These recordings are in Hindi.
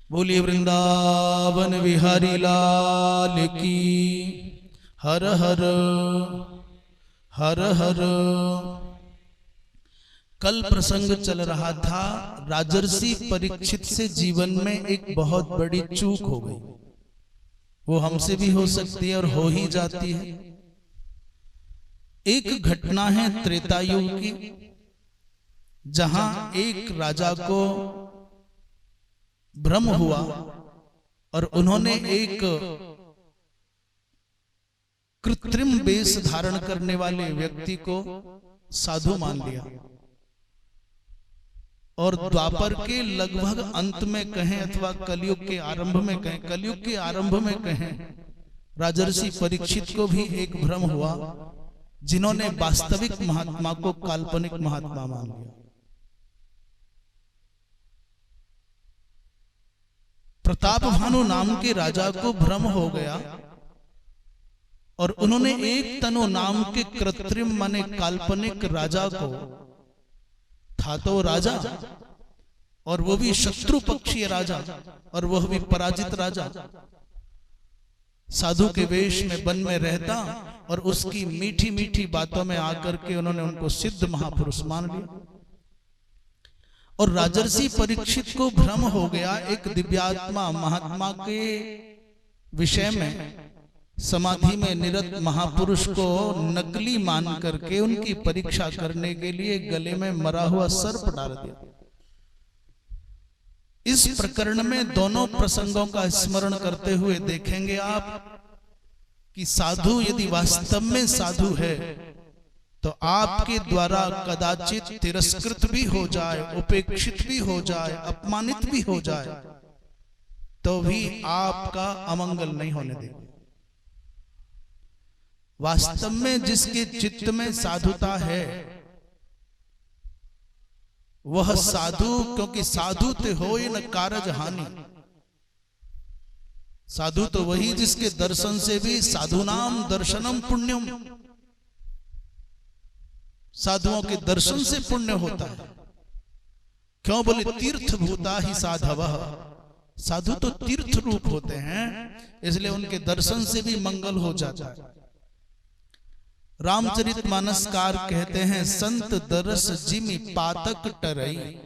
बोलिए वृंदावन बिहारी लाल की। हर हर हर हर। कल प्रसंग चल रहा था, राजर्षि परीक्षित से जीवन में एक बहुत बड़ी चूक हो गई। वो हमसे भी हो सकती है और हो ही जाती है। एक घटना है त्रेता युग की, जहां एक राजा को भ्रम हुआ और उन्होंने एक कृत्रिम वेश धारण करने वाले व्यक्ति को साधु मान लिया। और द्वापर के लगभग अंत में कहें अथवा कलयुग के आरंभ में कहें, कलयुग के आरंभ में कहें, राजर्षि परीक्षित को भी एक भ्रम हुआ, जिन्होंने वास्तविक महात्मा को काल्पनिक महात्मा मान लिया। प्रताप भानु नाम के राजा को भ्रम हो गया और उन्होंने एक तनु नाम के कृत्रिम माने काल्पनिक राजा को, था तो राजा और वो भी शत्रु पक्षीय राजा और वह भी पराजित राजा, साधु के वेश में वन में रहता और उसकी मीठी मीठी बातों में आकर के उन्होंने उनको सिद्ध महापुरुष मान लिया। और राजर्षि परीक्षित को भ्रम हो गया एक दिव्यात्मा महात्मा के विषय में, समाधि में निरत महापुरुष को नकली मान करके उनकी परीक्षा करने के लिए गले में मरा हुआ सर्प डाल दिया। इस प्रकरण में दोनों प्रसंगों का स्मरण करते हुए देखेंगे आप कि साधु यदि वास्तव में साधु है तो आपके द्वारा कदाचित तिरस्कृत भी हो जाए, उपेक्षित भी हो जाए, अपमानित भी हो जाए, तो भी आपका अमंगल नहीं होने देगा। वास्तव में जिसके चित्त में साधुता है वह साधु, क्योंकि साधु ते होय न कारज हानि। साधु तो वही जिसके दर्शन से भी साधुनाम दर्शनम पुण्यम, साधुओं के दर्शन से पुण्य होता है। क्यों बोले तीर्थ भूता ही साधवः, साधु तो तीर्थ रूप होते हैं, इसलिए उनके दर्शन से भी मंगल हो जाता है। रामचरितमानसकार कहते हैं, संत दरस जिमि पातक टरई,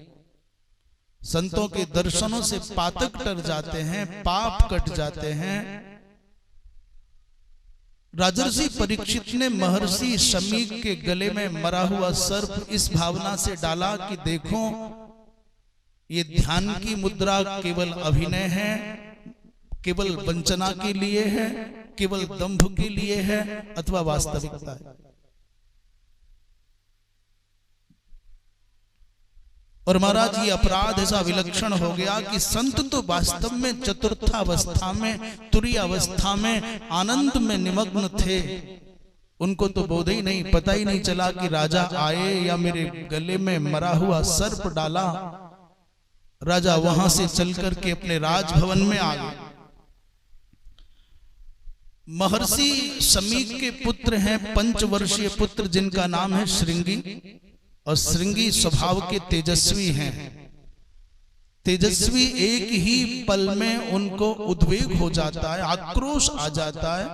संतों के दर्शनों से पातक टर जाते हैं, पाप कट जाते हैं। राजर्षि परीक्षित ने महर्षि शमीक के गले में मरा हुआ सर्प इस भावना से डाला कि देखो ये ध्यान की मुद्रा केवल अभिनय है, केवल वंचना के लिए है, केवल दंभ के लिए है अथवा वास्तविकता है। और महाराज ये अपराध ऐसा विलक्षण हो गया कि संत तो वास्तव में चतुर्थावस्था में, तुरीय अवस्था में, आनंद में निमग्न थे। उनको तो बोध ही नहीं, पता ही नहीं चला कि राजा आए या मेरे गले में मरा हुआ सर्प डाला। राजा वहां से चल करके अपने राजभवन में आ गए। महर्षि शमीक के पुत्र हैं पंचवर्षीय पुत्र, जिनका नाम है श्रृंगी, और श्रृंगी स्वभाव के तेजस्वी हैं। तेजस्वी एक ही पल में उनको उद्वेग हो जाता है, आक्रोश आ जाता है,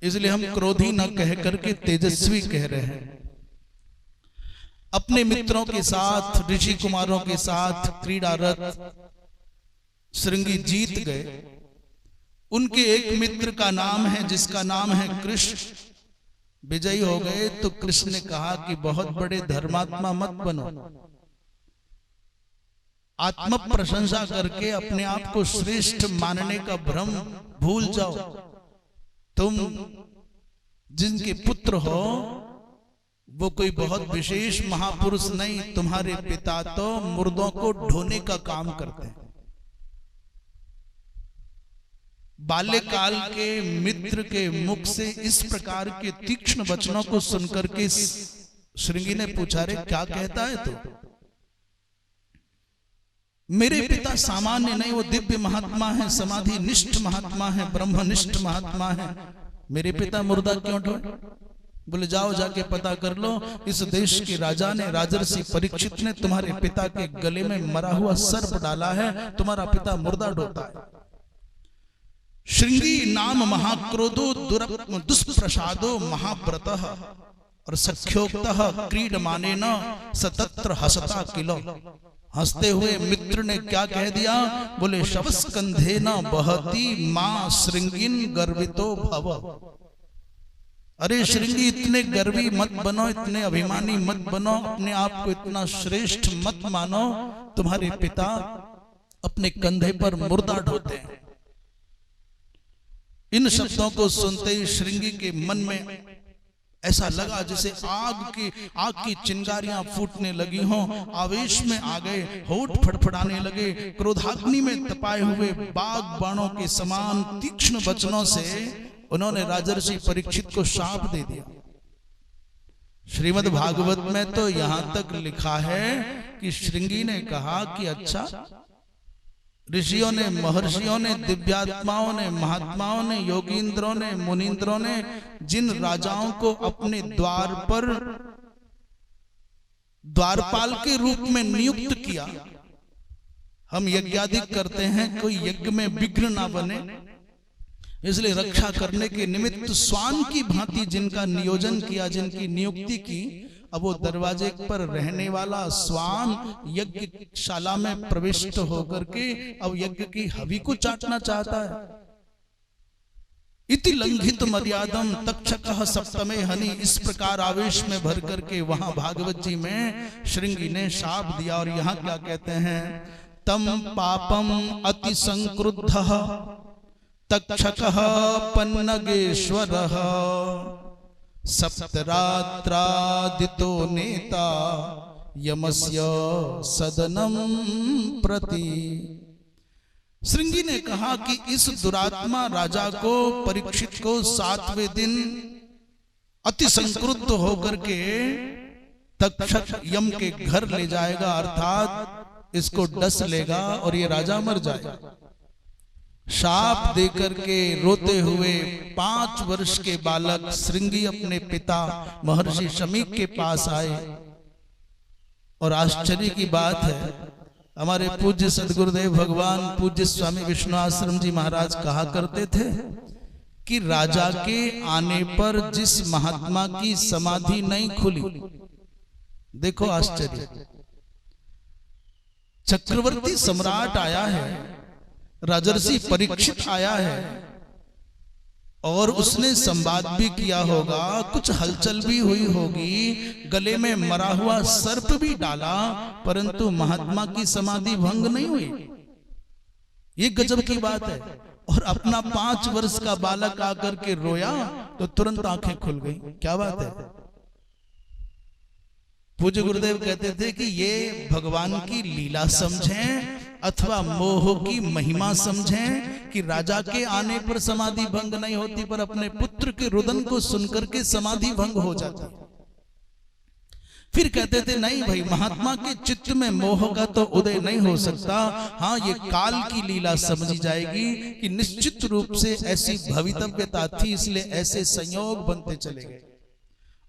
इसलिए हम क्रोधी न कह करके तेजस्वी कह रहे हैं। अपने मित्रों के साथ, ऋषि कुमारों के साथ क्रीड़ारत श्रृंगी जीत गए। उनके एक मित्र का नाम है, जिसका नाम है कृष्ण, विजयी हो गए। तो कृष्ण ने कहा कि बहुत बड़े धर्मात्मा मत बनो, आत्म प्रशंसा करके अपने आप को श्रेष्ठ मानने का भ्रम भूल जाओ। तुम जिनके पुत्र हो वो कोई बहुत विशेष महापुरुष नहीं, तुम्हारे पिता तो मुर्दों को ढोने का काम करते हैं। बाल्यकाल के मित्र के मुख से इस प्रकार के तीक्ष्ण वचनों को सुनकर के श्रृंगी ने पूछा, रे क्या कहता है तू? मेरे पिता सामान्य नहीं, वो दिव्य महात्मा है, समाधि निष्ठ महात्मा है, ब्रह्मनिष्ठ महात्मा है। मेरे पिता मुर्दा क्यों ढोए? बोले जाओ जाके पता कर लो, इस देश के राजा ने, राजर्षि परीक्षित ने तुम्हारे पिता के गले में मरा हुआ सर्प डाला है, तुम्हारा पिता मुर्दा ढोता है। श्रृंगी नाम महाक्रोधो दुष्प्रसादो महाव्रतः और सख्योक्तः क्रीडमाने न सतत्र हसता किलो। हंसते हुए मित्र ने क्या कह दिया, बोले शवस्कंधे न बहती मां श्रृंगिन गर्वितो भव। अरे श्रृंगी इतने गर्वी मत बनो, इतने अभिमानी मत बनो, अपने आप को इतना श्रेष्ठ मत मानो, तुम्हारे पिता अपने कंधे पर मुर्दा ढोते हैं। इन शब्दों को सुनते ही श्रृंगी के मन में ऐसा लगा जैसे आग की चिंगारियां फूटने लगी हों। आवेश में आ गए, होठ फड़फड़ाने लगे, क्रोधाग्नि में तपाए हुए बाग बाणों के समान तीक्ष्ण वचनों से उन्होंने राजर्षि परीक्षित को शाप दे दिया। श्रीमद् भागवत में तो यहां तक लिखा है कि श्रृंगी ने कहा कि अच्छा, ऋषियों ने, महर्षियों ने, दिव्यात्माओं ने, महात्माओं ने, योगींद्रों ने, मुनींद्रों ने जिन राजाओं को अपने द्वार पर द्वारपाल के रूप में नियुक्त किया, हम यज्ञादि करते हैं, कोई यज्ञ में विघ्न ना बने, इसलिए रक्षा करने के निमित्त स्वान की भांति जिनका नियोजन किया, जिनकी नियुक्ति की, अब वो दरवाजे पर रहने वाला स्वान यज्ञशाला में प्रविष्ट होकर के अब यज्ञ की हवि को चाटना चाहता है। इति लंघित मर्यादम तक्षकः सप्तमे हनि, इस प्रकार आवेश में भर करके वहां भागवत जी में श्रृंगी ने शाप दिया। और यहां क्या कहते हैं, तम पापम अति संक्रुद्धः तक्षकः पन्नगेश्वरः सप्तरात्रादितो नेता यमस्य सदनम प्रति। श्रृंगी ने कहा कि इस दुरात्मा राजा को, परीक्षित को 7वें दिन अति संक्रुद्ध होकर के तक्षक यम के घर ले जाएगा, अर्थात इसको डस लेगा और ये राजा मर जाएगा। शाप देकर के रोते हुए 5 वर्ष के बालक श्रृंगी अपने पिता महर्षि शमीक के पास आए। और आश्चर्य की बात है, हमारे पूज्य सदगुरुदेव भगवान पूज्य स्वामी विष्णु आश्रम जी महाराज कहा करते थे कि राजा के आने पर जिस महात्मा की समाधि नहीं खुली, देखो आश्चर्य, चक्रवर्ती सम्राट आया है, राजर्षि परीक्षित आया है और उसने संवाद भी किया होगा, कुछ हलचल भी हुई होगी, गले में मरा हुआ सर्प भी डाला, परंतु महात्मा की समाधि भंग नहीं हुई। ये गजब की बात है। और अपना 5 वर्ष का बालक आकर के रोया तो तुरंत आंखें खुल गई। क्या बात है। पूज्य गुरुदेव कहते थे कि ये भगवान की लीला समझें अथवा मोह की महिमा समझें कि राजा के आने पर समाधि भंग नहीं होती, पर अपने पुत्र के रुदन को सुनकर के समाधि भंग हो जाती। फिर कहते थे नहीं भाई, महात्मा के चित्त में मोह का तो उदय नहीं हो सकता। हाँ, ये काल की लीला समझी जाएगी कि निश्चित रूप से ऐसी भवितव्यता थी, इसलिए ऐसे संयोग बनते चले गए।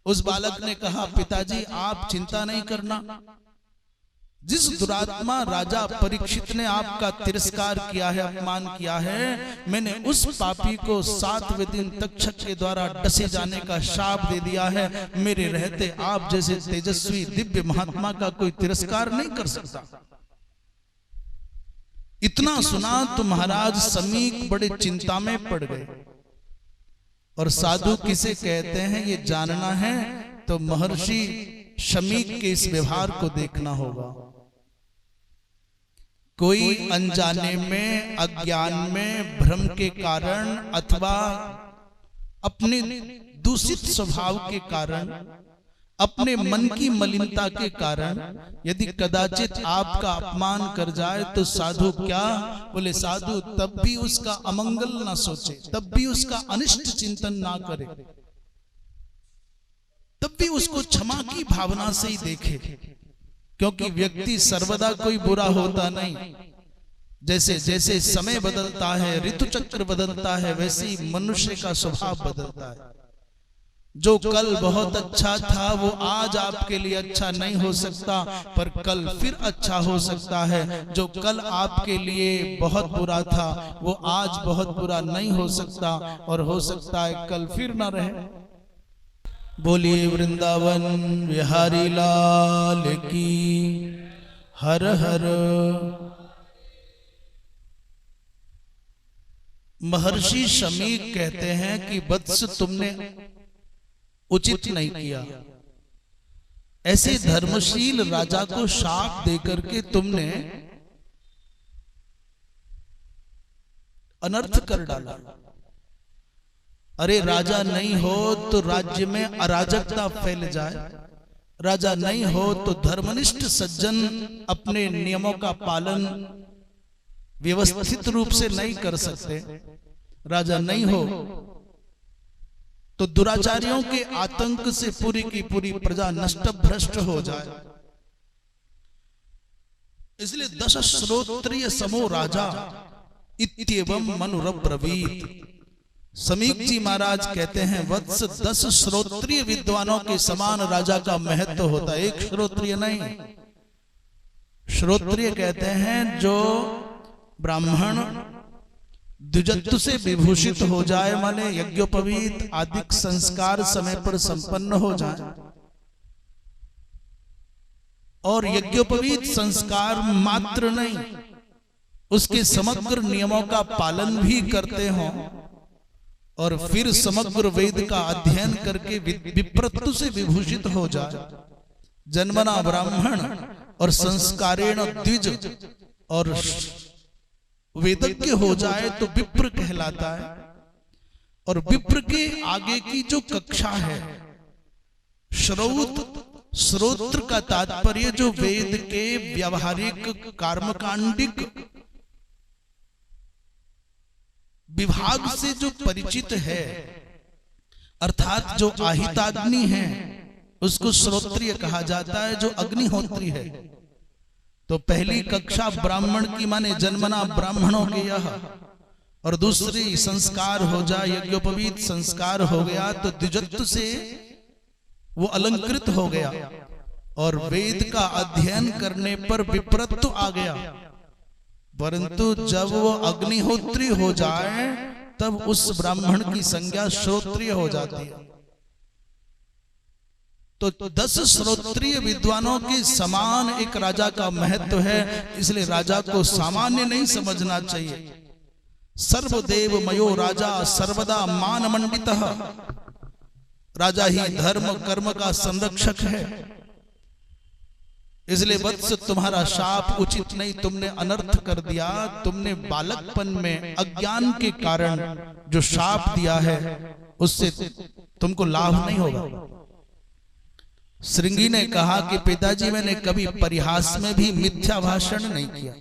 उस बालक ने कहा, पिताजी आप चिंता नहीं करना, जिस दुरात्मा राजा परीक्षित ने आपका तिरस्कार किया है, अपमान किया है, मैंने उस पापी को 7वें दिन तक्षक के द्वारा डसे जाने का शाप दे दिया है। मेरे रहते आप जैसे तेजस्वी दिव्य महात्मा का कोई तिरस्कार नहीं कर सकता। इतना सुना तो महाराज समीक बड़े चिंता में पड़ गए। और साधु किसे कहते हैं ये जानना है तो महर्षि शमीक के इस व्यवहार को देखना होगा। कोई अनजाने में, अज्ञान में, भ्रम के कारण अथवा अपने दूषित स्वभाव के कारण, अपने मन की मलिनता के कारण यदि कदाचित आपका अपमान कर जाए तो साधु क्या बोले, साधु तब भी उसका अमंगल ना सोचे, तब भी उसका अनिष्ट चिंतन ना करे, तब भी उसको क्षमा की भावना से ही देखे, क्योंकि व्यक्ति सर्वदा कोई बुरा होता नहीं। जैसे जैसे समय बदलता है, ऋतु चक्र बदलता है, वैसे ही मनुष्य का स्वभाव बदलता है। जो कल बहुत अच्छा था वो आज आपके लिए अच्छा नहीं हो सकता, पर कल फिर अच्छा हो सकता है। जो कल आपके लिए बहुत बुरा था वो आज बहुत बुरा नहीं हो सकता, और हो सकता है कल फिर ना रहे। बोलिए वृंदावन बिहारी लाल की हर हर। महर्षि शमीक कहते हैं कि वत्स तुमने उचित नहीं किया, ऐसे धर्मशील राजा को शाप देकर के तुमने अनर्थ कर डाला। अरे राजा नहीं हो तो राज्य में अराजकता फैल जाए, राजा नहीं हो तो धर्मनिष्ठ सज्जन अपने नियमों का पालन व्यवस्थित रूप से नहीं कर सकते, राजा नहीं हो तो दुराचारियों के आतंक से पूरी की पूरी प्रजा नष्ट भ्रष्ट हो जाए। इसलिए 10 श्रोत्रिय समो राजा इत्येवं मनुरब्रवीत। समीक जी महाराज कहते हैं वत्स 10 श्रोत्रिय विद्वानों के समान राजा का महत्व होता है, एक श्रोत्रिय नहीं। श्रोत्रिय कहते हैं जो ब्राह्मण द्विजत्व से विभूषित हो जाए, माने यज्ञोपवीत आदि संस्कार समय पर संपन्न हो जाए, और यज्ञोपवीत संस्कार मात्र नहीं उसके समग्र नियमों का पालन भी करते हों, और फिर समग्र वेद का अध्ययन करके विप्रत्व से विभूषित हो जाए। जन्मना ब्राह्मण और संस्कारेण द्विज और वेदज्ञ हो जाए तो विप्र कहलाता है। और विप्र के आगे की जो कक्षा है श्रौत, श्रोत्र का तात्पर्य जो वेद के व्यावहारिक कर्मकांडिक विभाग से जो परिचित है, अर्थात जो आहिताग्नि है उसको श्रोत्रिय कहा जाता है, जो अग्निहोत्री है। तो पहली कक्षा ब्राह्मण की माने जन्मना ब्राह्मणों के यह, और दूसरी संस्कार हो जाए यज्ञोपवीत संस्कार हो गया तो द्विजत्व से वो अलंकृत हो गया, और वेद का अध्ययन करने पर विप्रत्व आ गया। परंतु जब वो अग्निहोत्री हो जाए तब उस ब्राह्मण की संज्ञा श्रोत्रिय हो जाती है। तो 10 श्रोत्रिय विद्वानों के समान एक राजा का महत्व है, इसलिए राजा को सामान्य नहीं समझना चाहिए। सर्वदेव मयो राजा सर्वदा मान मंडितः। राजा ही धर्म कर्म का संरक्षक है। इसलिए वत्स तुम्हारा शाप उचित नहीं, तुमने अनर्थ कर दिया। तुमने बालकपन में अज्ञान के कारण जो शाप दिया है उससे तुमको लाभ नहीं होगा। श्रृंगी ने कहा कि पिताजी मैंने कभी परिहास में भी मिथ्या भाषण नहीं किया,